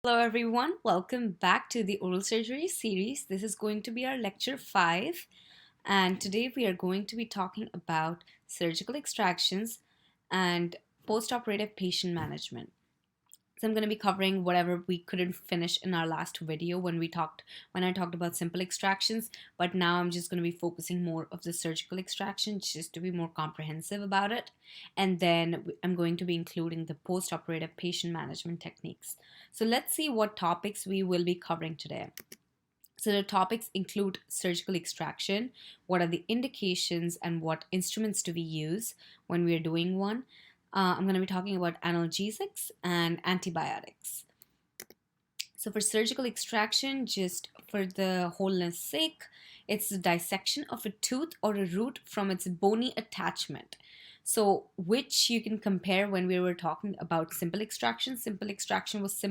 Hello everyone, welcome back to the oral surgery series. This is going to be our lecture 5, and today we are going to be talking about surgical extractions and postoperative patient management. So I'm going to be covering whatever we couldn't finish in our last video when I talked about simple extractions, but now I'm just going to be focusing more of the surgical extractions just to be more comprehensive about it. And then I'm going to be including the postoperative patient management techniques. So let's see what topics we will be covering today. So the topics include surgical extraction, what are the indications and what instruments do we use when we are doing one. I'm going to be talking about analgesics and antibiotics. So for surgical extraction, just for the wholeness sake, it's the dissection of a tooth or a root from its bony attachment. So which you can compare when we were talking about simple extraction. Simple extraction was simple.